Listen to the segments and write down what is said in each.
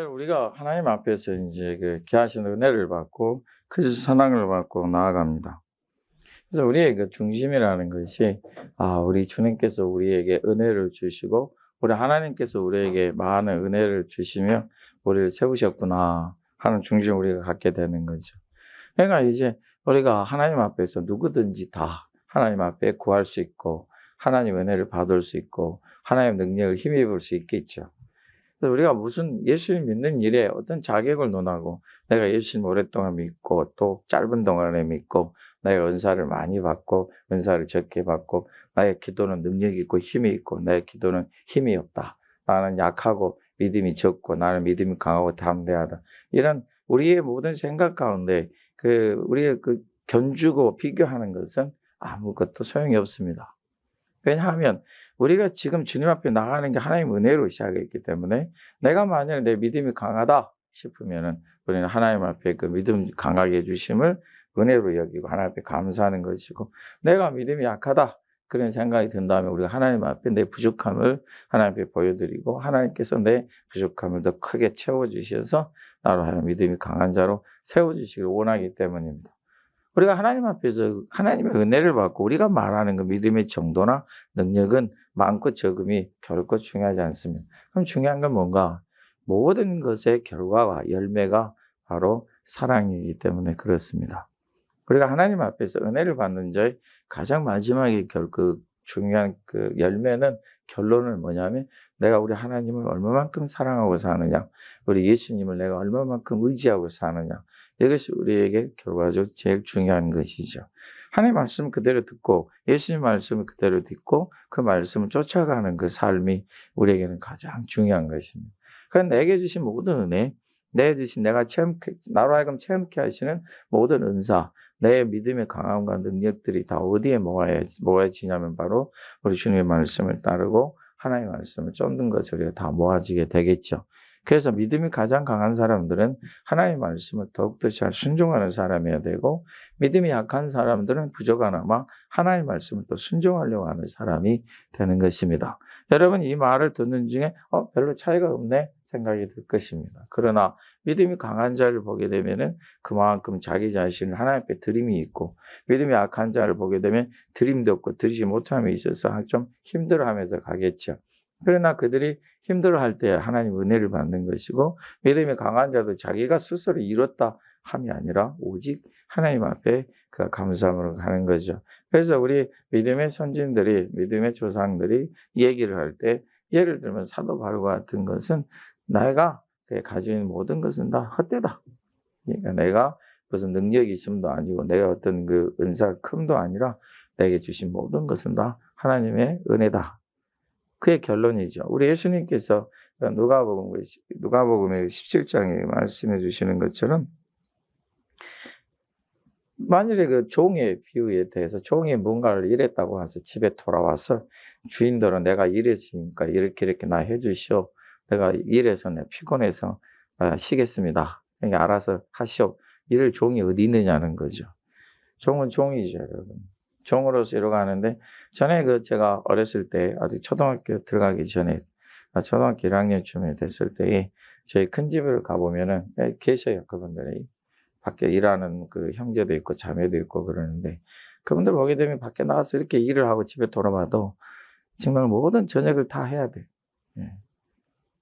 우리가 하나님 앞에서 이제 그 귀하신 은혜를 받고 그리스도 선앙을 받고 나아갑니다. 그래서 우리의 그 중심이라는 것이 우리 주님께서 우리에게 은혜를 주시고 우리 하나님께서 우리에게 많은 은혜를 주시며 우리를 세우셨구나 하는 중심을 우리가 갖게 되는 거죠. 그러니까 이제 우리가 하나님 앞에서 누구든지 다 하나님 앞에 구할 수 있고 하나님 은혜를 받을 수 있고 하나님 능력을 힘입을 수 있겠죠. 그래서 우리가 무슨 예수를 믿는 일에 어떤 자격을 논하고 내가 예수님 오랫동안 믿고 또 짧은 동안에 믿고 나의 은사를 많이 받고 은사를 적게 받고 나의 기도는 능력이 있고 힘이 있고 나의 기도는 힘이 없다. 나는 약하고 믿음이 적고 나는 믿음이 강하고 담대하다. 이런 우리의 모든 생각 가운데 우리의 견주고 비교하는 것은 아무것도 소용이 없습니다. 왜냐하면 우리가 지금 주님 앞에 나가는 게 하나님 은혜로 시작했기 때문에 내가 만약에 내 믿음이 강하다 싶으면은 우리는 하나님 앞에 그 믿음 강하게 해주심을 은혜로 여기고 하나님 앞에 감사하는 것이고, 내가 믿음이 약하다 그런 생각이 든다면 우리가 하나님 앞에 내 부족함을 하나님 앞에 보여드리고 하나님께서 내 부족함을 더 크게 채워주셔서 나로 하여금 믿음이 강한 자로 세워주시기를 원하기 때문입니다. 우리가 하나님 앞에서 하나님의 은혜를 받고 우리가 말하는 그 믿음의 정도나 능력은 많고 적음이 결코 중요하지 않습니다. 그럼 중요한 건 뭔가? 모든 것의 결과와 열매가 바로 사랑이기 때문에 그렇습니다. 우리가 하나님 앞에서 은혜를 받는 자의 가장 마지막에 중요한 그 열매는, 결론은 뭐냐면 내가 우리 하나님을 얼마만큼 사랑하고 사느냐, 우리 예수님을 내가 얼마만큼 의지하고 사느냐, 이것이 우리에게 결과적으로 제일 중요한 것이죠. 하나님 말씀을 그대로 듣고 예수님 말씀을 그대로 듣고 그 말씀을 쫓아가는 그 삶이 우리에게는 가장 중요한 것입니다. 그러니까 내게 주신 모든 은혜, 나로 하여금 체험케 하시는 모든 은사, 내 믿음의 강함과 능력들이 다 어디에 모아지냐면 바로 우리 주님의 말씀을 따르고 하나님의 말씀을 쫓는 것으로 우리가 다 모아지게 되겠죠. 그래서 믿음이 가장 강한 사람들은 하나님의 말씀을 더욱더 잘 순종하는 사람이어야 되고, 믿음이 약한 사람들은 부족하나마 하나님의 말씀을 또 순종하려고 하는 사람이 되는 것입니다. 여러분, 이 말을 듣는 중에 별로 차이가 없네 생각이 들 것입니다. 그러나 믿음이 강한 자를 보게 되면은 그만큼 자기 자신을 하나님 앞에 드림이 있고, 믿음이 약한 자를 보게 되면 드림도 없고 드리지 못함에 있어서 좀 힘들어하면서 가겠죠. 그러나 그들이 힘들어할 때 하나님 은혜를 받는 것이고, 믿음이 강한 자도 자기가 스스로 이뤘다 함이 아니라 오직 하나님 앞에 그 감사함으로 가는 거죠. 그래서 우리 믿음의 선진들이, 믿음의 조상들이 얘기를 할 때, 예를 들면 사도 바울과 같은 것은 내가 가지고 있는 모든 것은 다 헛되다. 그러니까 내가 무슨 능력이 있음도 아니고 내가 어떤 그 은사가 큼도 아니라 내게 주신 모든 것은 다 하나님의 은혜다. 그의 결론이죠. 우리 예수님께서 누가복음의 17장에 말씀해 주시는 것처럼, 만일에 그 종의 비유에 대해서 종이 뭔가를 일했다고 해서 집에 돌아와서 주인들은 내가 일했으니까 이렇게 나 해주시오. 내가 일해서 내가 피곤해서 쉬겠습니다. 그러니까 알아서 하시오. 이럴 종이 어디 있느냐는 거죠. 종은 종이죠, 여러분. 종으로서 이러고 하는데, 전에 제가 어렸을 때, 아직 초등학교 들어가기 전에, 초등학교 1학년쯤에 됐을 때, 저희 큰 집을 가보면은, 계셔요, 그분들이. 밖에 일하는 그 형제도 있고, 자매도 있고 그러는데, 그분들 보게 되면 밖에 나가서 이렇게 일을 하고 집에 돌아와도, 정말 모든 저녁을 다 해야 돼. 예.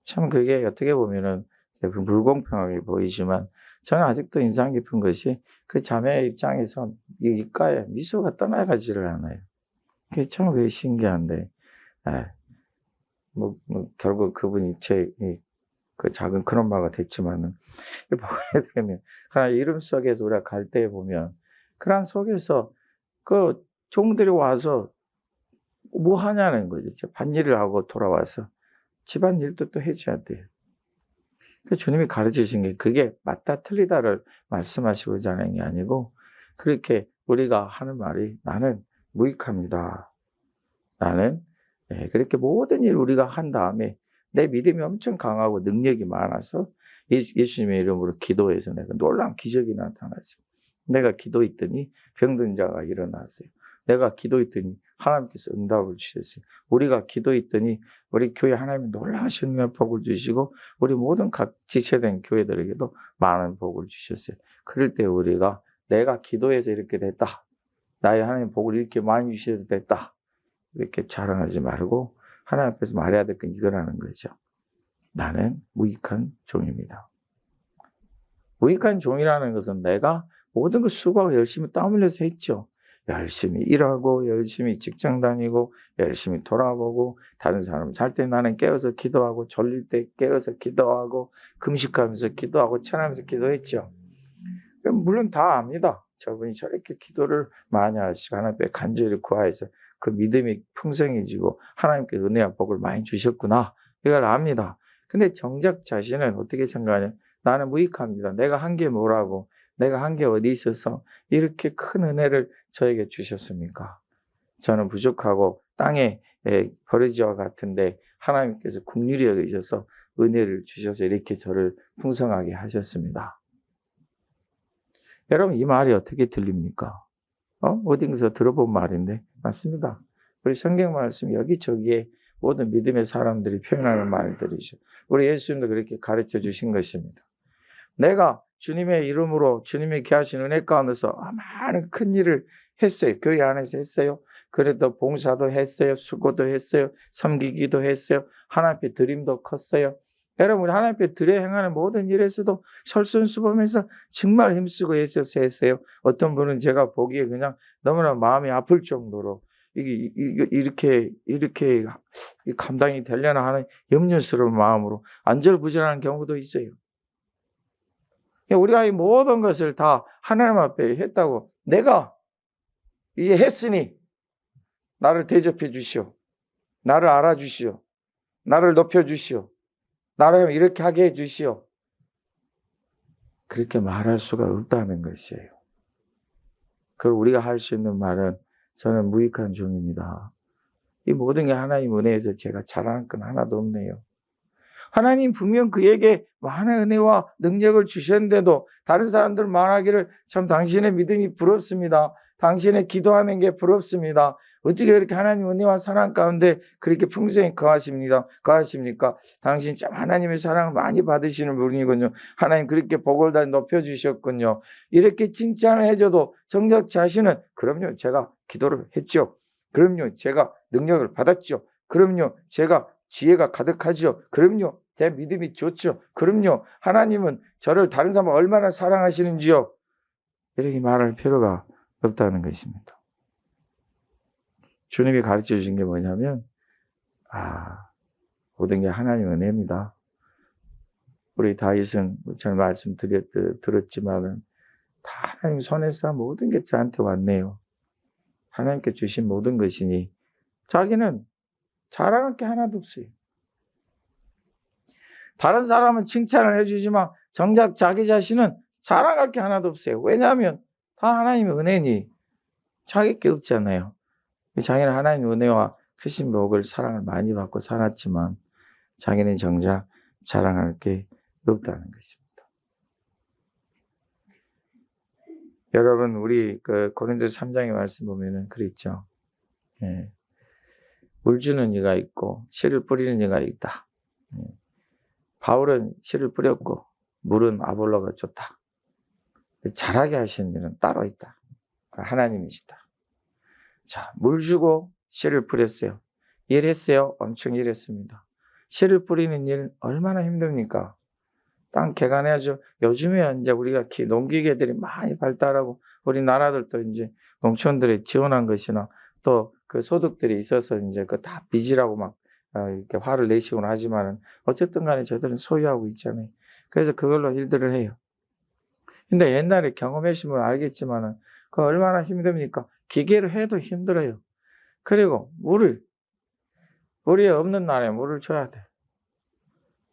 참 그게 어떻게 보면은 불공평하게 보이지만, 저는 아직도 인상 깊은 것이 그 자매의 입장에서 이 입가에 미소가 떠나가지를 않아요. 그게 참 그게 신기한데, 결국 그분이 그 작은 큰엄마가 됐지만은, 보게 되면, 그러나 이름 속에서 우리가 갈 때 보면, 그런 속에서 그 종들이 와서 뭐 하냐는 거죠. 밭일을 하고 돌아와서 집안일도 또 해줘야 돼요. 주님이 가르치신 게 그게 맞다 틀리다를 말씀하시고자 하는 게 아니고, 그렇게 우리가 하는 말이 나는 무익합니다. 나는 그렇게 모든 일 우리가 한 다음에 내 믿음이 엄청 강하고 능력이 많아서 예수님의 이름으로 기도해서 내가 놀라운 기적이 나타났어요. 내가 기도했더니 병든 자가 일어났어요. 내가 기도했더니 하나님께서 응답을 주셨어요. 우리가 기도했더니 우리 교회 하나님이 놀라신 복을 주시고 우리 모든 각 지체된 교회들에게도 많은 복을 주셨어요. 그럴 때 우리가 내가 기도해서 이렇게 됐다. 나의 하나님 복을 이렇게 많이 주셔도 됐다. 이렇게 자랑하지 말고 하나님 앞에서 말해야 될 건 이거라는 거죠. 나는 무익한 종입니다. 무익한 종이라는 것은 내가 모든 걸 수고하고 열심히 땀 흘려서 했죠. 열심히 일하고 열심히 직장 다니고 열심히 돌아보고 다른 사람 잘 때 나는 깨어서 기도하고 졸릴 때 깨어서 기도하고 금식하면서 기도하고 찬양하면서 기도했죠. 물론 다 압니다. 저분이 저렇게 기도를 많이 하시고 하나님 앞에 간절히 구하여서 그 믿음이 풍성해지고 하나님께 은혜와 복을 많이 주셨구나. 이걸 압니다. 근데 정작 자신은 어떻게 생각하냐? 나는 무익합니다. 내가 한 게 뭐라고? 내가 한 게 어디 있어서 이렇게 큰 은혜를 저에게 주셨습니까? 저는 부족하고 땅에 버려지와 같은데 하나님께서 긍휼히 여기셔서 은혜를 주셔서 이렇게 저를 풍성하게 하셨습니다. 여러분 이 말이 어떻게 들립니까? 어딘가서 들어본 말인데 맞습니다. 우리 성경 말씀 여기저기에 모든 믿음의 사람들이 표현하는 말들이죠. 우리 예수님도 그렇게 가르쳐 주신 것입니다. 내가 주님의 이름으로 주님이 계하신 은혜 가운데서 많은 큰 일을 했어요. 교회 안에서 했어요. 그래도 봉사도 했어요. 수고도 했어요. 섬기기도 했어요. 하나님 앞에 드림도 컸어요. 여러분 우리 하나님 앞에 드려 행하는 모든 일에서도 솔선수범해서 정말 힘쓰고 애써서 했어요. 어떤 분은 제가 보기에 그냥 너무나 마음이 아플 정도로 이렇게 감당이 되려나 하는 염려스러운 마음으로 안절부절하는 경우도 있어요. 우리가 이 모든 것을 다 하나님 앞에 했다고 내가 이게 했으니 나를 대접해 주시오. 나를 알아주시오. 나를 높여주시오. 나를 이렇게 하게 해 주시오. 그렇게 말할 수가 없다는 것이에요. 그리고 우리가 할 수 있는 말은 저는 무익한 종입니다. 이 모든 게 하나님 은혜에서 제가 자랑할 건 하나도 없네요. 하나님 분명 그에게 많은 은혜와 능력을 주셨는데도 다른 사람들 말하기를 참 당신의 믿음이 부럽습니다. 당신의 기도하는 게 부럽습니다. 어떻게 그렇게 하나님 은혜와 사랑 가운데 그렇게 풍성히 거하십니까? 당신 참 하나님의 사랑을 많이 받으시는 분이군요. 하나님 그렇게 복을 다 높여주셨군요. 이렇게 칭찬을 해줘도 정작 자신은 그럼요 제가 기도를 했죠. 그럼요 제가 능력을 받았죠. 그럼요 제가 지혜가 가득하죠. 그럼요 제 믿음이 좋죠. 그럼요 하나님은 저를 다른 사람 얼마나 사랑하시는지요. 이렇게 말할 필요가 없다는 것입니다. 주님이 가르쳐 주신 게 뭐냐면 모든 게 하나님 은혜입니다. 우리 다윗은 저는 말씀 들었지만은 다 하나님 손에서 모든 게 저한테 왔네요. 하나님께 주신 모든 것이니 자기는 자랑할 게 하나도 없어요. 다른 사람은 칭찬을 해주지만 정작 자기 자신은 자랑할 게 하나도 없어요. 왜냐하면 다 하나님의 은혜니 자기 게 없잖아요. 자기는 하나님의 은혜와 크신 복을 사랑을 많이 받고 살았지만 자기는 정작 자랑할 게 없다는 것입니다. 여러분 우리 고린도서 3장의 말씀 보면은 그랬죠. 물 주는 이가 있고 씨를 뿌리는 이가 있다. 바울은 씨를 뿌렸고 물은 아볼로가 줬다. 자라게 하시는 일은 따로 있다. 하나님이시다. 자, 물 주고 씨를 뿌렸어요. 일했어요. 엄청 일했습니다. 씨를 뿌리는 일 얼마나 힘듭니까? 땅 개간해야죠. 요즘에 이제 우리가 농기계들이 많이 발달하고 우리 나라들도 이제 농촌들이 지원한 것이나 또 그 소득들이 있어서 이제 그 다 빚이라고 막 이렇게 화를 내시곤 하지만은 어쨌든 간에 저들은 소유하고 있잖아요. 그래서 그걸로 일들을 해요. 근데 옛날에 경험하시면 알겠지만은 그 얼마나 힘듭니까? 기계로 해도 힘들어요. 그리고 물이 없는 날에 물을 줘야 돼.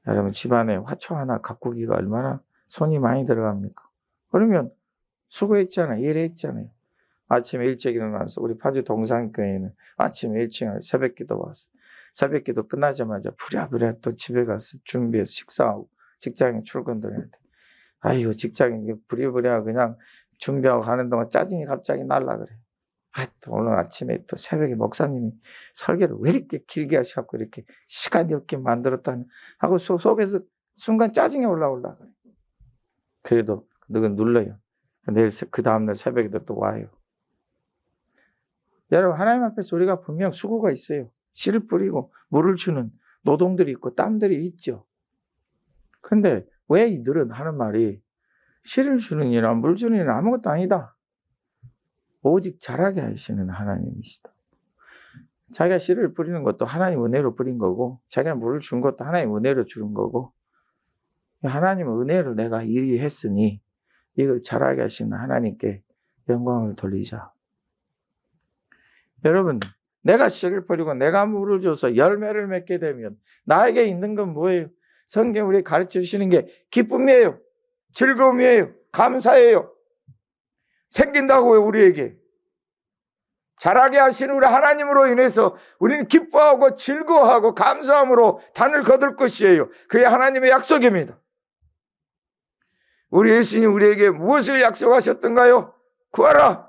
여러분 집안에 화초 하나 가꾸기가 얼마나 손이 많이 들어갑니까? 그러면 수고했잖아요. 일했잖아요. 아침에 일찍 일어나서 우리 파주 동산교회는 아침에 일찍 새벽기도 와서 새벽기도 끝나자마자 부랴부랴 또 집에 가서 준비해서 식사하고 직장에 출근들 해야 돼. 아이고 직장에 부랴부랴 그냥 준비하고 가는 동안 짜증이 갑자기 날라 그래. 또 오늘 아침에 또 새벽에 목사님이 설교를 왜 이렇게 길게 하셔갖고 이렇게 시간이 없게 만들었다니 하고 속에서 순간 짜증이 올라올라. 그래도 누군 눌러요. 내일 그 다음날 새벽에도 또 와요. 여러분, 하나님 앞에서 우리가 분명 수고가 있어요. 씨를 뿌리고 물을 주는 노동들이 있고 땀들이 있죠. 근데 왜 이들은 하는 말이 씨를 주는 일이나 물 주는 일은 아무것도 아니다. 오직 자라게 하시는 하나님이시다. 자기가 씨를 뿌리는 것도 하나님 은혜로 뿌린 거고, 자기가 물을 준 것도 하나님 은혜로 주는 거고, 하나님 은혜를 내가 일이 했으니 이걸 자라게 하시는 하나님께 영광을 돌리자. 여러분, 내가 씨를 뿌리고 내가 물을 줘서 열매를 맺게 되면 나에게 있는 건 뭐예요? 성경 우리 가르쳐 주시는 게 기쁨이에요. 즐거움이에요. 감사예요. 생긴다고요, 우리에게. 자라게 하시는 우리 하나님으로 인해서 우리는 기뻐하고 즐거워하고 감사함으로 단을 거둘 것이에요. 그게 하나님의 약속입니다. 우리 예수님 우리에게 무엇을 약속하셨던가요? 구하라.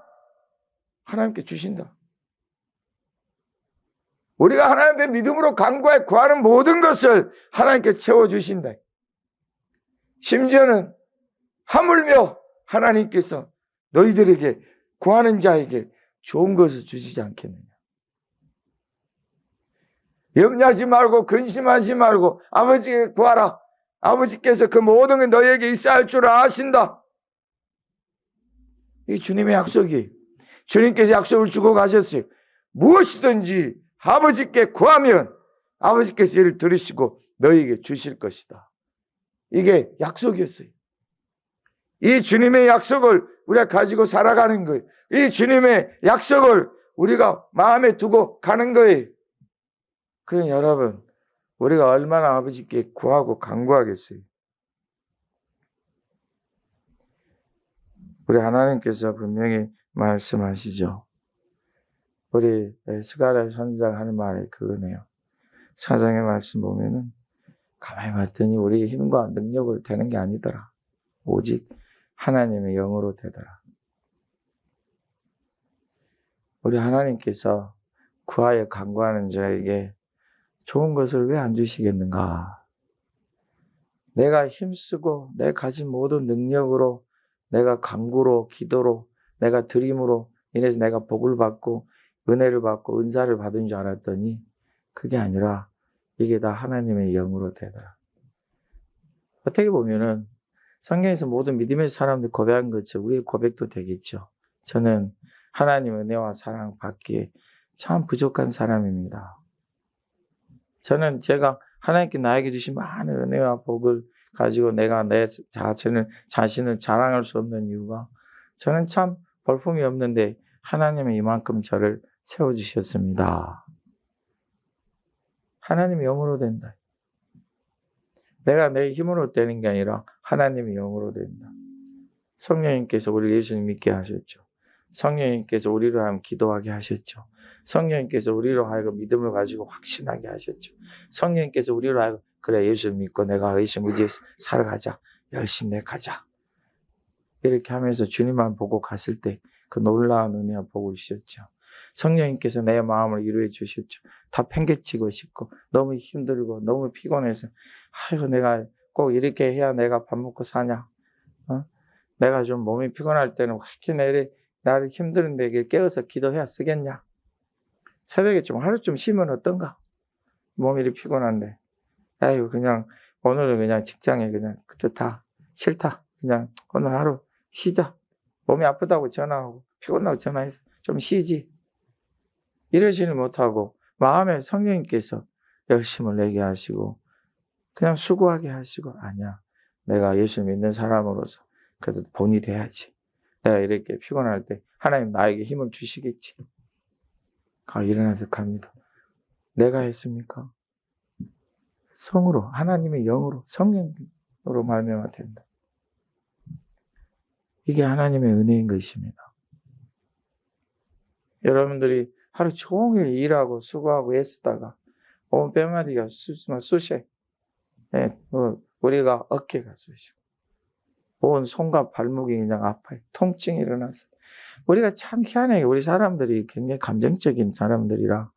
하나님께 주신다. 우리가 하나님께 믿음으로 간구해 구하는 모든 것을 하나님께 채워주신다. 심지어는 하물며 하나님께서 너희들에게 구하는 자에게 좋은 것을 주시지 않겠느냐. 염려하지 말고 근심하지 말고 아버지께 구하라. 아버지께서 그 모든 게 너희에게 있어야 할 줄 아신다. 이 주님의 약속이, 주님께서 약속을 주고 가셨어요. 무엇이든지 아버지께 구하면 아버지께서 이를 들으시고 너희에게 주실 것이다. 이게 약속이었어요. 이 주님의 약속을 우리가 가지고 살아가는 거예요. 이 주님의 약속을 우리가 마음에 두고 가는 거예요. 그러니 여러분, 우리가 얼마나 아버지께 구하고 간구하겠어요. 우리 하나님께서 분명히 말씀하시죠. 우리 스가랴 선지자가 하는 말이 그거네요. 사장의 말씀 보면은 가만히 봤더니 우리의 힘과 능력으로 되는 게 아니더라. 오직 하나님의 영으로 되더라. 우리 하나님께서 구하여 간구하는 자에게 좋은 것을 왜 안 주시겠는가? 내가 힘쓰고 내 가진 모든 능력으로 내가 간구로 기도로 내가 드림으로 인해서 내가 복을 받고 은혜를 받고 은사를 받은 줄 알았더니 그게 아니라 이게 다 하나님의 영으로 되더라. 어떻게 보면은 성경에서 모든 믿음의 사람들 고백한 것처럼 우리의 고백도 되겠죠. 저는 하나님 은혜와 사랑 받기에 참 부족한 사람입니다. 저는 제가 하나님께 나에게 주신 많은 은혜와 복을 가지고 내가 내 자신을 자랑할 수 없는 이유가 저는 참 볼품이 없는데 하나님은 이만큼 저를 채워주셨습니다. 하나님의 영으로 된다. 내가 내 힘으로 되는 게 아니라 하나님의 영으로 된다. 성령님께서 우리를 예수님 믿게 하셨죠. 성령님께서 우리로 하여금 기도하게 하셨죠. 성령님께서 우리로 하여금 믿음을 가지고 확신하게 하셨죠. 성령님께서 우리로 하여금 그래 예수를 믿고 내가 예수님 의지해서 살아가자. 열심히 내 가자. 이렇게 하면서 주님만 보고 갔을 때 그 놀라운 은혜와 복을 주셨죠. 성령님께서 내 마음을 위로해 주셨죠. 다 팽개치고 싶고 너무 힘들고 너무 피곤해서 아이고 내가 꼭 이렇게 해야 내가 밥 먹고 사냐. 내가 좀 몸이 피곤할 때는 확히 나를 힘드는데 이게 깨어서 기도해야 쓰겠냐. 새벽에 좀 하루 좀 쉬면 어떤가. 몸이 이렇게 피곤한데 아이고 그냥 오늘은 그냥 직장에 그냥 그때 다 싫다. 그냥 오늘 하루 쉬자. 몸이 아프다고 전화하고 피곤하고 전화해서 좀 쉬지. 이러지는 못하고 마음에 성령님께서 열심을 내게 하시고 그냥 수고하게 하시고 아니야. 내가 예수 믿는 사람으로서 그래도 본이 돼야지. 내가 이렇게 피곤할 때 하나님 나에게 힘을 주시겠지. 일어나서 갑니다. 내가 했습니까? 성으로 하나님의 영으로 성령으로 말미암아 된다. 이게 하나님의 은혜인 것입니다. 여러분들이 하루 종일 일하고 수고하고 애쓰다가 온 뼈마디가 쑤셔. 네, 우리가 어깨가 쑤시고 온 손과 발목이 그냥 아파요. 통증이 일어나서 우리가 참 희한해. 우리 사람들이 굉장히 감정적인 사람들이라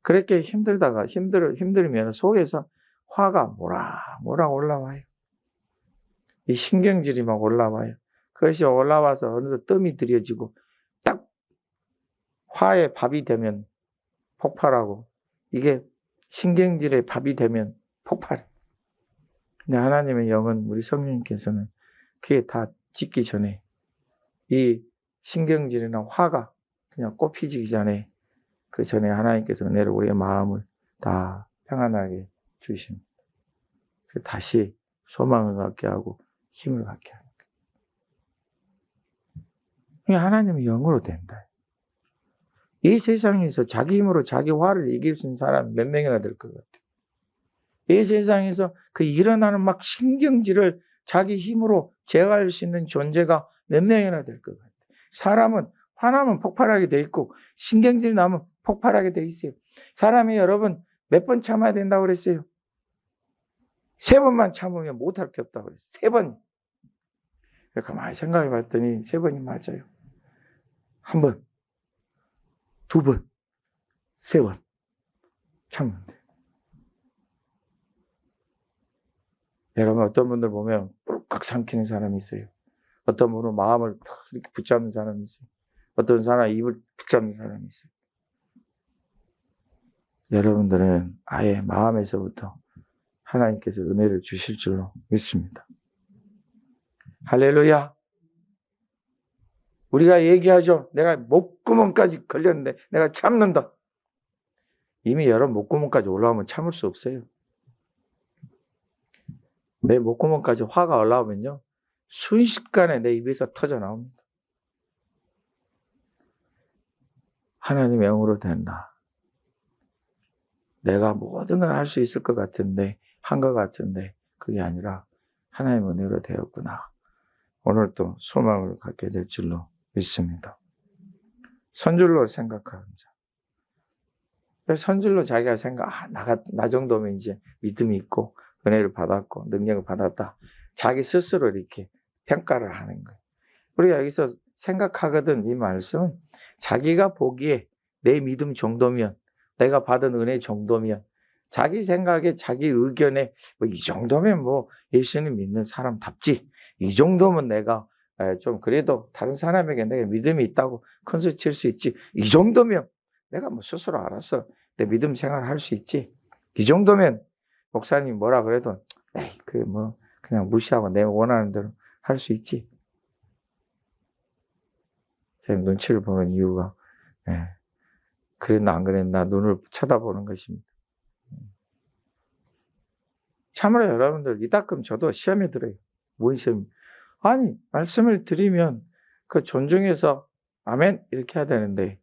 그렇게 힘들면 속에서 화가 모락 올라와요. 이 신경질이 막 올라와요. 그것이 올라와서 어느덧 뜸이 들여지고 딱 화의 밥이 되면 폭발하고 이게 신경질의 밥이 되면 폭발해. 근데 하나님의 영은 우리 성령님께서는 그게 다 짓기 전에 이 신경질이나 화가 그냥 꽃피지기 전에 그 전에 하나님께서 은혜로 우리의 마음을 다 평안하게 주십니다. 다시 소망을 갖게 하고 힘을 갖게 합니다. 하나님의 영으로 된다. 이 세상에서 자기 힘으로 자기 화를 이길 수 있는 사람이 몇 명이나 될 것 같아요. 이 세상에서 그 일어나는 막 신경질을 자기 힘으로 제어할 수 있는 존재가 몇 명이나 될 것 같아요. 사람은 화나면 폭발하게 돼 있고 신경질이 나면 폭발하게 돼 있어요. 사람이 여러분 몇 번 참아야 된다고 그랬어요? 3번만 참으면 못할 게 없다고 그랬어요. 3번. 가만히 생각해 봤더니 3번이 맞아요. 1번, 2번, 3번 참으면 돼요. 여러분 어떤 분들 보면 뿔깍 삼키는 사람이 있어요. 어떤 분은 마음을 이렇게 붙잡는 사람이 있어요. 어떤 사람은 입을 붙잡는 사람이 있어요. 여러분들은 아예 마음에서부터 하나님께서 은혜를 주실 줄로 믿습니다. 할렐루야. 우리가 얘기하죠. 내가 목구멍까지 걸렸는데 내가 참는다. 이미 여러분 목구멍까지 올라오면 참을 수 없어요. 내 목구멍까지 화가 올라오면요. 순식간에 내 입에서 터져 나옵니다. 하나님의 영으로 된다. 내가 모든 걸 할 수 있을 것 같은데, 한 것 같은데, 그게 아니라 하나님의 은혜로 되었구나. 오늘 또 소망을 갖게 될 줄로 믿습니다. 선줄로 생각하는 자. 선줄로 자기가 나 정도면 이제 믿음이 있고, 은혜를 받았고, 능력을 받았다. 자기 스스로 이렇게 평가를 하는 거예요. 우리가 여기서 생각하거든, 이 말씀은 자기가 보기에 내 믿음 정도면, 내가 받은 은혜 정도면, 자기 생각에, 자기 의견에, 이 정도면 예수님 믿는 사람답지. 이 정도면 내가 좀 그래도 다른 사람에게 내가 믿음이 있다고 큰소리 칠 수 있지. 이 정도면 내가 스스로 알아서 내 믿음 생활을 할 수 있지. 이 정도면 목사님이 뭐라 그래도, 그냥 무시하고 내 원하는 대로 할 수 있지. 제 눈치를 보는 이유가, 그랬나 안 그랬나 눈을 쳐다보는 것입니다. 참으로 여러분들 이따금 저도 시험에 들어요. 뭔 시험? 아니 말씀을 드리면 그 존중해서 아멘 이렇게 해야 되는데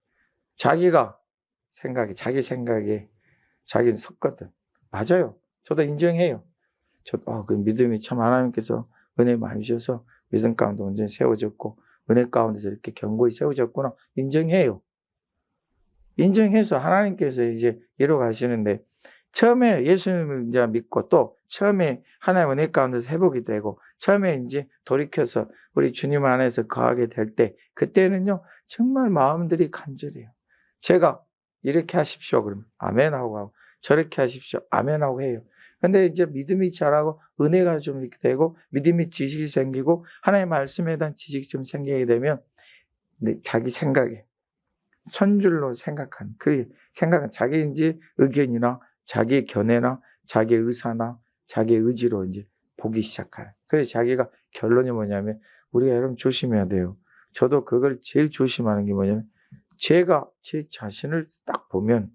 자기 생각에 자기는 섰거든. 맞아요. 저도 인정해요. 그 믿음이 참 하나님께서 은혜 많이 주셔서 믿음 가운데 온전히 세워졌고 은혜 가운데서 이렇게 견고히 세워졌구나 인정해요. 인정해서 하나님께서 이제 이뤄가시는데 처음에 예수님을 이제 믿고 또 처음에 하나님의 은혜 가운데서 회복이 되고 처음에 이제 돌이켜서 우리 주님 안에서 거하게 될 때 그때는요 정말 마음들이 간절해요. 제가 이렇게 하십시오 그러면 아멘 하고 저렇게 하십시오 아멘 하고 해요. 근데 이제 믿음이 자라고 은혜가 좀 이렇게 되고 믿음이 지식이 생기고 하나님의 말씀에 대한 지식이 좀 생기게 되면 자기 생각에 선줄로 생각하는 그 생각은 자기인지 의견이나 자기의 견해나 자기의 의사나 자기의 의지로 이제 보기 시작해요. 그래서 자기가 결론이 뭐냐면 우리가 여러분 조심해야 돼요. 저도 그걸 제일 조심하는 게 뭐냐면 제가 제 자신을 딱 보면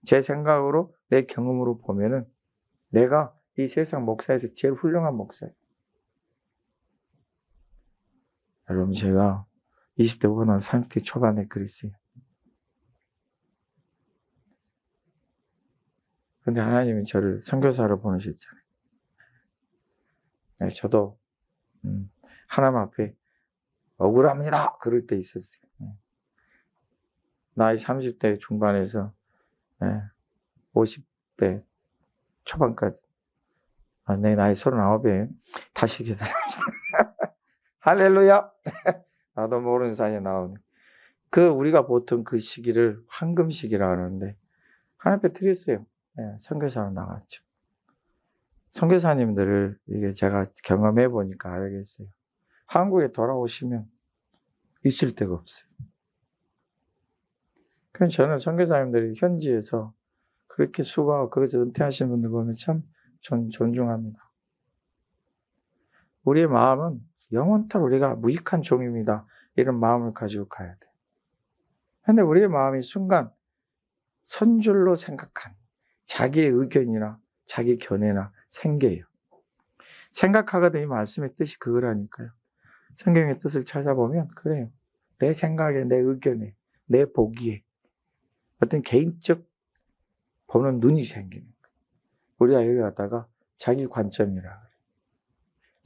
제 생각으로 내 경험으로 보면은 내가 이 세상 목사에서 제일 훌륭한 목사예요. 여러분 제가 20대 후반 30대 초반에 그랬어요. 근데 하나님이 저를 선교사로 보내셨잖아요. 저도 하나님 앞에 억울합니다. 그럴 때 있었어요. 나이 30대 중반에서 50대 초반까지 내 나이 39에 다시 기다립니다. 할렐루야. 나도 모르는 사이에 나오네. 우리가 보통 그 시기를 황금 시기라 하는데 하나님 앞에 드렸어요. 예, 선교사로 나갔죠. 선교사님들을 이게 제가 경험해 보니까 알겠어요. 한국에 돌아오시면 있을 데가 없어요. 그래서 저는 선교사님들이 현지에서 그렇게 수고하고 거기서 은퇴하신 분들 보면 참 존중합니다. 우리의 마음은 영원토록 우리가 무익한 종입니다. 이런 마음을 가지고 가야 돼. 근데 우리의 마음이 순간 선줄로 생각한 자기의 의견이나 자기 견해나 생겨요. 생각하거든 이 말씀의 뜻이 그거라니까요. 성경의 뜻을 찾아보면 그래요. 내 생각에, 내 의견에, 내 보기에 어떤 개인적 보는 눈이 생기는 거예요. 우리가 여기 갖다가 자기 관점이라 그래요.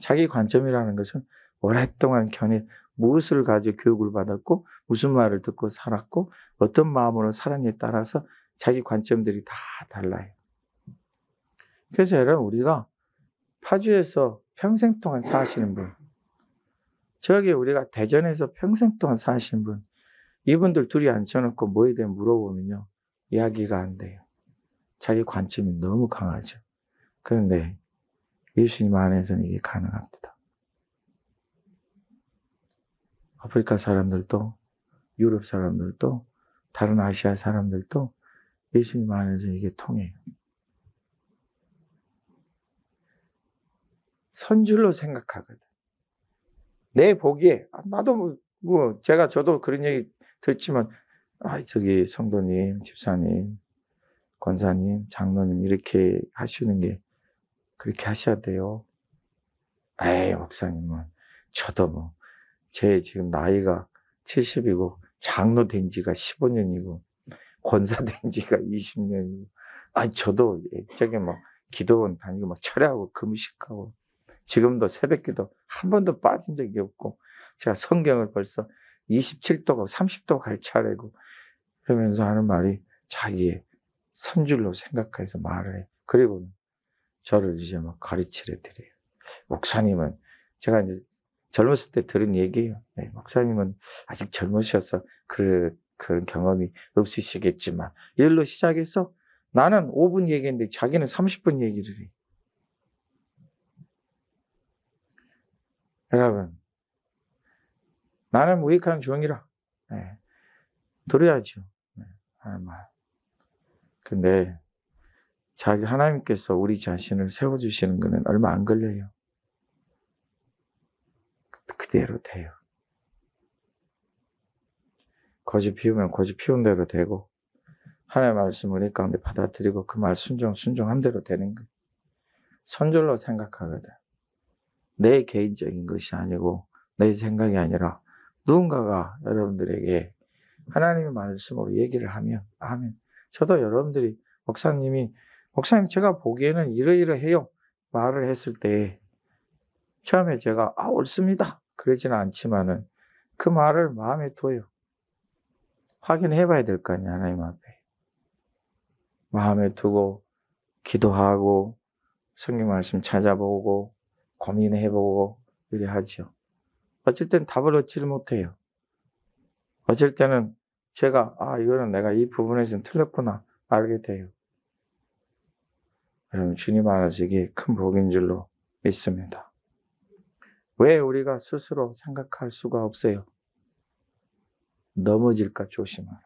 자기 관점이라는 것은 오랫동안 견해 무엇을 가지고 교육을 받았고 무슨 말을 듣고 살았고 어떤 마음으로 살았냐에 따라서 자기 관점들이 다 달라요. 그래서 여러분 우리가 파주에서 평생 동안 사시는 분, 저기 우리가 대전에서 평생 동안 사신 분, 이분들 둘이 앉혀놓고 뭐에 대해 물어보면요 이야기가 안 돼요. 자기 관점이 너무 강하죠. 그런데 예수님 안에서는 이게 가능합니다. 아프리카 사람들도 유럽 사람들도 다른 아시아 사람들도 예수님 안에서 이게 통해요. 선줄로 생각하거든. 내 보기에 나도 저도 그런 얘기 듣지만 저기 성도님, 집사님, 권사님, 장로님 이렇게 하시는 게 그렇게 하셔야 돼요. 에이 목사님은 저도 제 지금 나이가 70이고 장로 된 지가 15년이고 권사 된 지가 20년이고 저도 저기 기도원 다니고 철야하고 금식하고 지금도 새벽기도 한 번도 빠진 적이 없고 제가 성경을 벌써 27도가 30도 갈 차례고 그러면서 하는 말이 자기의 선줄로 생각해서 말을 해. 그리고 저를 이제 가르치려 드려요. 목사님은 제가 이제 젊었을 때 들은 얘기예요. 네, 목사님은 아직 젊으셔서 그런 경험이 없으시겠지만 일로 시작해서 나는 5분 얘기했는데 자기는 30분 얘기를 해. 여러분 나는 무익한 종이라 들어야죠. 하나님 말. 근데 하나님께서 우리 자신을 세워주시는 것은 얼마 안 걸려요. 그대로 돼요. 거짓 피우면 거짓 피운 대로 되고 하나님의 말씀을 우리 가운데 받아들이고 그 말 순종한 대로 되는 거예요. 선줄로 생각하거든. 내 개인적인 것이 아니고 내 생각이 아니라 누군가가 여러분들에게 하나님의 말씀으로 얘기를 하면 아멘. 저도 여러분들이 목사님 제가 보기에는 이러이러해요 말을 했을 때 처음에 제가 옳습니다 그러지는 않지만은 그 말을 마음에 둬요. 확인해 봐야 될 거 아니에요. 하나님 앞에 마음에 두고 기도하고 성경 말씀 찾아보고 고민해보고 이래 하죠. 어쩔 땐 답을 얻지를 못해요. 어쩔 때는 제가 이거는 내가 이 부분에서는 틀렸구나 알게 돼요. 여러분 주님 안에서 이게 큰 복인 줄로 믿습니다. 왜 우리가 스스로 생각할 수가 없어요? 넘어질까 조심하라.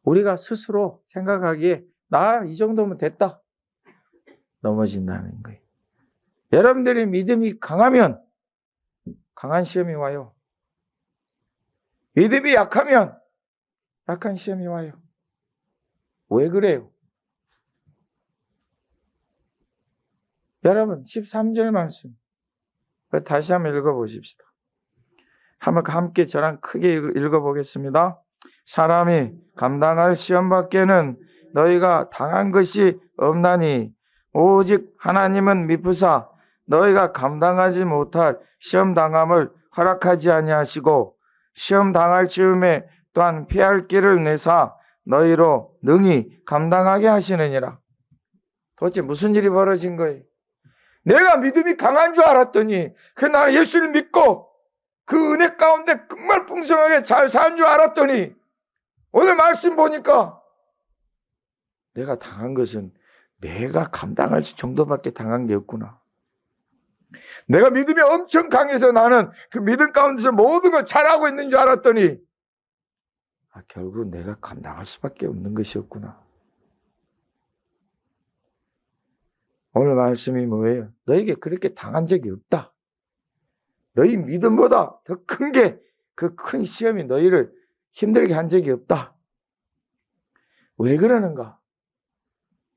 우리가 스스로 생각하기에 나 이 정도면 됐다. 넘어진다는 거예요. 여러분들의 믿음이 강하면 강한 시험이 와요. 믿음이 약하면 약한 시험이 와요. 왜 그래요? 여러분 13절 말씀 다시 한번 읽어보십시다. 한번 함께 저랑 크게 읽어보겠습니다. 사람이 감당할 시험 밖에는 너희가 당한 것이 없나니 오직 하나님은 미쁘사 너희가 감당하지 못할 시험 당함을 허락하지 아니하시고 시험 당할 즈음에 또한 피할 길을 내사 너희로 능히 감당하게 하시느니라. 도대체 무슨 일이 벌어진 거예요? 내가 믿음이 강한 줄 알았더니 나는 예수를 믿고 그 은혜 가운데 정말 풍성하게 잘 사는 줄 알았더니 오늘 말씀 보니까 내가 당한 것은 내가 감당할 정도밖에 당한 게 없구나. 내가 믿음이 엄청 강해서 나는 그 믿음 가운데서 모든 걸 잘하고 있는 줄 알았더니 결국 내가 감당할 수밖에 없는 것이었구나. 오늘 말씀이 뭐예요? 너에게 그렇게 당한 적이 없다. 너희 믿음보다 더 큰 게, 그 큰 시험이 너희를 힘들게 한 적이 없다. 왜 그러는가?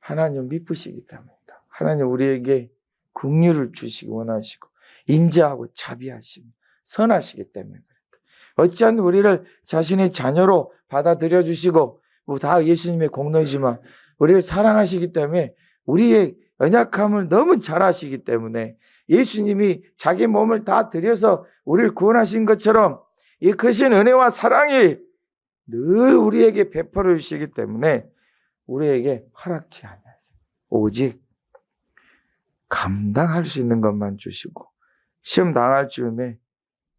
하나님 미쁘시기 때문이다. 하나님 우리에게 긍휼을 주시기 원하시고 인자하고 자비하시고 선하시기 때문에 그렇다. 어찌한 우리를 자신의 자녀로 받아들여 주시고 뭐 다 예수님의 공로이지만 우리를 사랑하시기 때문에 우리의 연약함을 너무 잘 아시기 때문에 예수님이 자기 몸을 다 들여서 우리를 구원하신 것처럼 이 크신 은혜와 사랑이 늘 우리에게 베풀어 주시기 때문에 우리에게 허락지 않아요. 오직 감당할 수 있는 것만 주시고 시험 당할 즈음에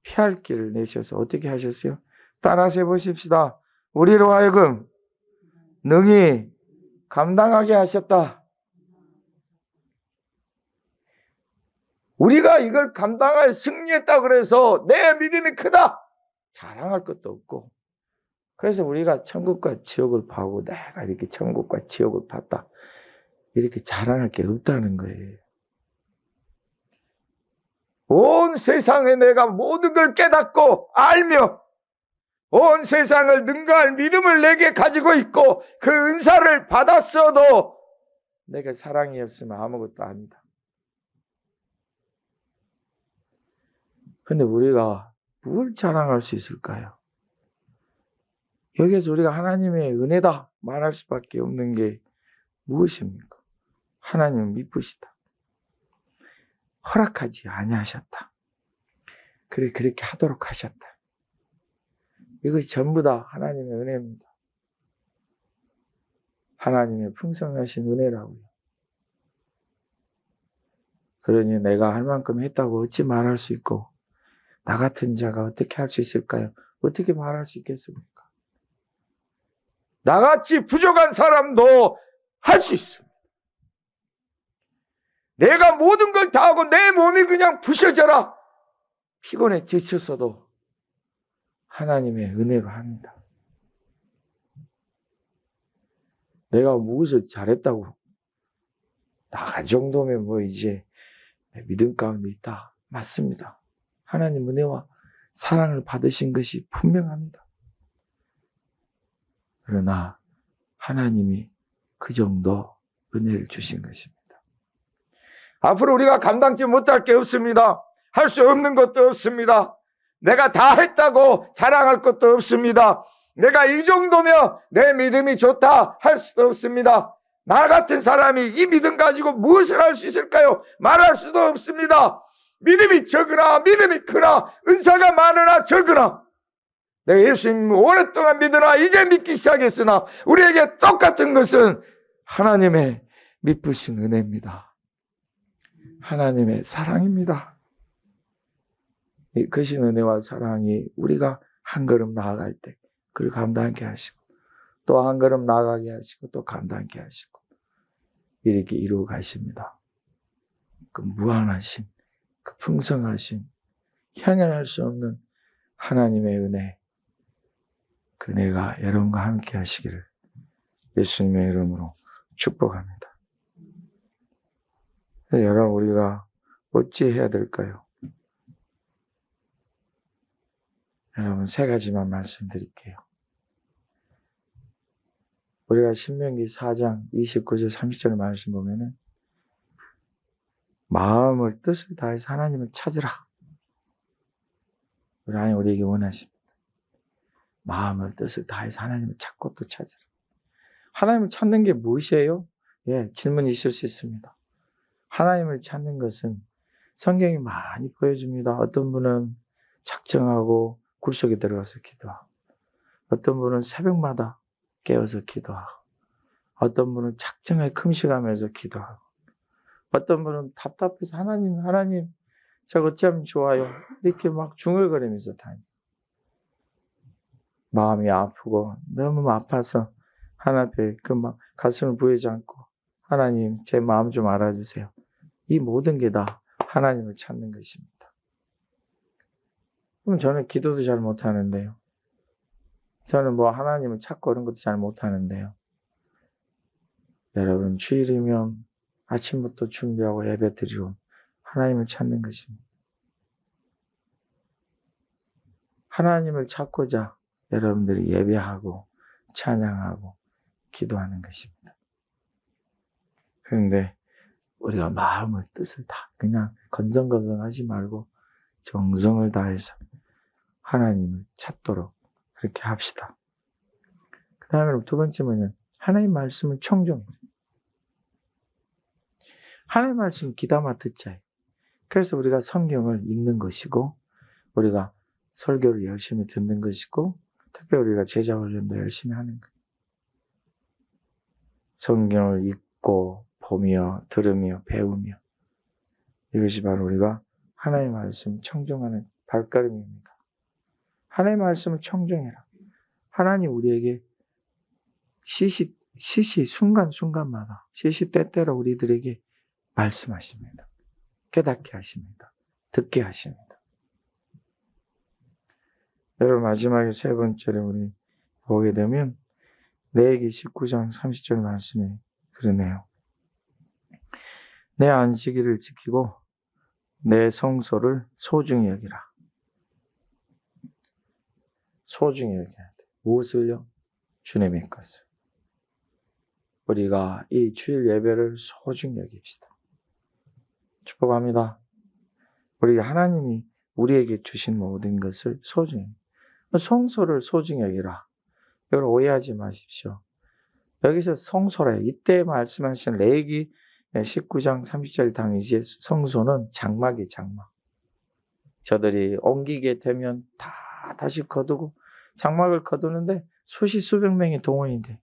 피할 길을 내셔서 어떻게 하셨어요? 따라서 해보십시다. 우리로 하여금 능히 감당하게 하셨다. 우리가 이걸 감당할 승리했다 그래서 내 믿음이 크다 자랑할 것도 없고, 그래서 우리가 천국과 지옥을 파고 내가 이렇게 천국과 지옥을 봤다 이렇게 자랑할 게 없다는 거예요. 온 세상에 내가 모든 걸 깨닫고 알며 온 세상을 능가할 믿음을 내게 가지고 있고 그 은사를 받았어도 내가 사랑이 없으면 아무것도 아니다. 근데 우리가 뭘 자랑할 수 있을까요? 여기에서 우리가 하나님의 은혜다 말할 수밖에 없는 게 무엇입니까? 하나님은 미쁘시다. 허락하지 아니하셨다. 그래 그렇게 하도록 하셨다. 이것이 전부 다 하나님의 은혜입니다. 하나님의 풍성하신 은혜라고요. 그러니 내가 할 만큼 했다고 어찌 말할 수 있고 나 같은 자가 어떻게 할 수 있을까요? 어떻게 말할 수 있겠습니까? 나같이 부족한 사람도 할 수 있습니다. 내가 모든 걸 다 하고 내 몸이 그냥 부셔져라 피곤해 지쳤어도 하나님의 은혜로 합니다. 내가 무엇을 잘했다고 나 정도면 뭐 이제 믿음 가운데 있다. 맞습니다. 하나님 은혜와 사랑을 받으신 것이 분명합니다. 그러나 하나님이 그 정도 은혜를 주신 것입니다. 앞으로 우리가 감당치 못할 게 없습니다. 할 수 없는 것도 없습니다. 내가 다 했다고 자랑할 것도 없습니다. 내가 이 정도면 내 믿음이 좋다 할 수도 없습니다. 나 같은 사람이 이 믿음 가지고 무엇을 할 수 있을까요? 말할 수도 없습니다. 믿음이 적으나 믿음이 크나 은사가 많으나 적으나 내가 예수님 오랫동안 믿으나 이제 믿기 시작했으나 우리에게 똑같은 것은 하나님의 미쁘신 은혜입니다. 하나님의 사랑입니다. 이 크신 은혜와 사랑이 우리가 한 걸음 나아갈 때 그를 감당하게 하시고 또 한 걸음 나아가게 하시고 또 감당하게 하시고 이렇게 이루어 가십니다. 그 무한하신 그 풍성하신 현현할 수 없는 하나님의 은혜, 그 은혜가 여러분과 함께 하시기를 예수님의 이름으로 축복합니다. 여러분 우리가 어찌 해야 될까요? 여러분 세 가지만 말씀드릴게요. 우리가 신명기 4장 29절 30절 말씀 보면은 마음을 뜻을 다해서 하나님을 찾으라. 우리 하나님 우리에게 원하십니다. 마음을 뜻을 다해서 하나님을 찾고 또 찾으라. 하나님을 찾는 게 무엇이에요? 예, 질문이 있을 수 있습니다. 하나님을 찾는 것은 성경이 많이 보여줍니다. 어떤 분은 작정하고 굴속에 들어가서 기도하고 어떤 분은 새벽마다 깨어서 기도하고 어떤 분은 작정하게 금식하면서 기도하고 어떤 분은 답답해서 하나님 저거 어쩌면 좋아요. 이렇게 막 중얼거리면서 다니. 마음이 아프고 너무 아파서 하나님 앞에 그 막 가슴을 부여지 않고 하나님 제 마음 좀 알아주세요. 이 모든 게 다 하나님을 찾는 것입니다. 그럼 저는 기도도 잘 못하는데요. 저는 뭐 하나님을 찾고 그런 것도 잘 못하는데요. 여러분 주일이면 아침부터 준비하고 예배 드리고 하나님을 찾는 것입니다. 하나님을 찾고자 여러분들이 예배하고 찬양하고 기도하는 것입니다. 그런데 우리가 마음을 뜻을 다 그냥 건성건성하지 말고 정성을 다해서 하나님을 찾도록 그렇게 합시다. 그 다음에 두 번째 뭐냐면 하나님 말씀을 청종해요. 하나님 말씀 귀담아 듣자예요. 그래서 우리가 성경을 읽는 것이고 우리가 설교를 열심히 듣는 것이고 특별히 우리가 제자 훈련도 열심히 하는 거예요. 성경을 읽고 보며 들으며 배우며 이것이 바로 우리가 하나님의 말씀 청종하는 발걸음입니다. 하나님의 말씀을 청종해라. 하나님 우리에게 시시 순간순간마다 시시때때로 우리들에게 말씀하십니다. 깨닫게 하십니다. 듣게 하십니다. 여러분 마지막에 세 번째로 우리 보게 되면 레위기 19장 30절 말씀이 그러네요. 내 안식일을 지키고 내 성소를 소중히 여기라. 소중히 여겨야 돼. 무엇을요? 주님의 것을. 우리가 이 주일 예배를 소중히 여깁시다. 축복합니다. 우리 하나님이 우리에게 주신 모든 것을 소중히. 성소를 소중히 여기라. 이걸 오해하지 마십시오. 여기서 성소래요. 이때 말씀하신 레위기 19장 30절 당시의 성소는 장막이에요. 장막. 저들이 옮기게 되면 다 다시 거두고 장막을 거두는데 수백 명이 동원이 돼.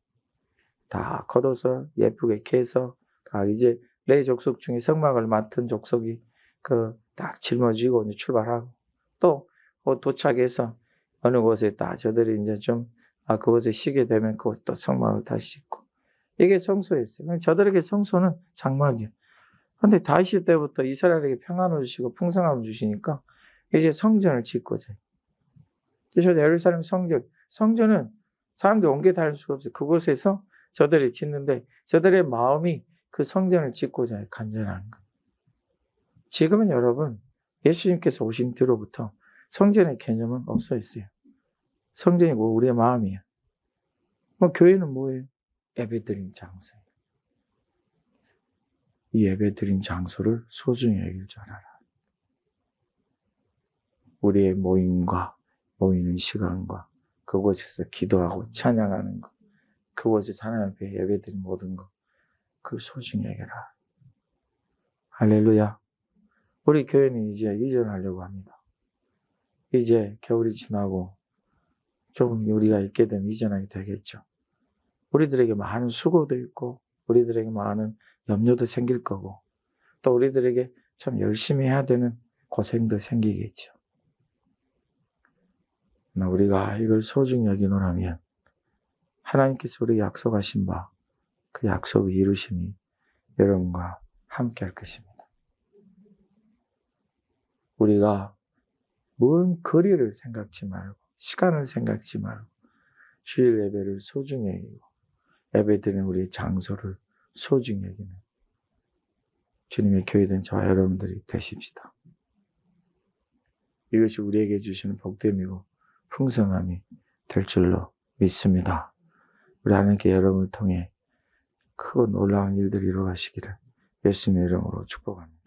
다 걷어서 예쁘게 캐서 다 이제 레위 족속 중에 성막을 맡은 족속이 딱 짊어지고 이제 출발하고 또 도착해서 어느 곳에 딱 저들이 이제 좀 그곳에 쉬게 되면 그것도 성막을 다시 짓고 이게 성소였어요. 저들에게 성소는 장막이에요. 그런데 다윗 때부터 이스라엘에게 평안을 주시고 풍성함을 주시니까 이제 성전을 짓고자. 그래서 예루살렘 성전은 사람들이 옮겨 다닐 수가 없어요. 그곳에서 저들이 짓는데 저들의 마음이 그 성전을 짓고자 해요. 간절한 거. 지금은 여러분 예수님께서 오신 뒤로부터 성전의 개념은 없어 있어요. 성전이 뭐 우리의 마음이에요. 교회는 뭐예요? 예배드린 장소예요. 이 예배드린 장소를 소중히 여길 줄 알아라. 우리의 모이는 시간과 그곳에서 기도하고 찬양하는 것, 그곳에서 하나님 앞에 예배드린 모든 것, 그걸 소중히 여겨라. 할렐루야. 우리 교회는 이제 이전하려고 합니다. 이제 겨울이 지나고 좀 우리가 있게 되면 이전하게 되겠죠. 우리들에게 많은 수고도 있고 우리들에게 많은 염려도 생길 거고 또 우리들에게 참 열심히 해야 되는 고생도 생기겠죠. 그러나 우리가 이걸 소중히 여기노라면 하나님께서 우리에게 약속하신 바 그 약속을 이루심이 여러분과 함께 할 것입니다. 우리가 먼 거리를 생각지 말고 시간을 생각지 말고 주일 예배를 소중히 여기고 예배드리는 우리의 장소를 소중히 여기는 주님의 교회된 저와 여러분들이 되십시다. 이것이 우리에게 주시는 복됨이고 풍성함이 될 줄로 믿습니다. 우리 하나님께 여러분을 통해 크고 놀라운 일들이 이루어가시기를 예수님의 이름으로 축복합니다.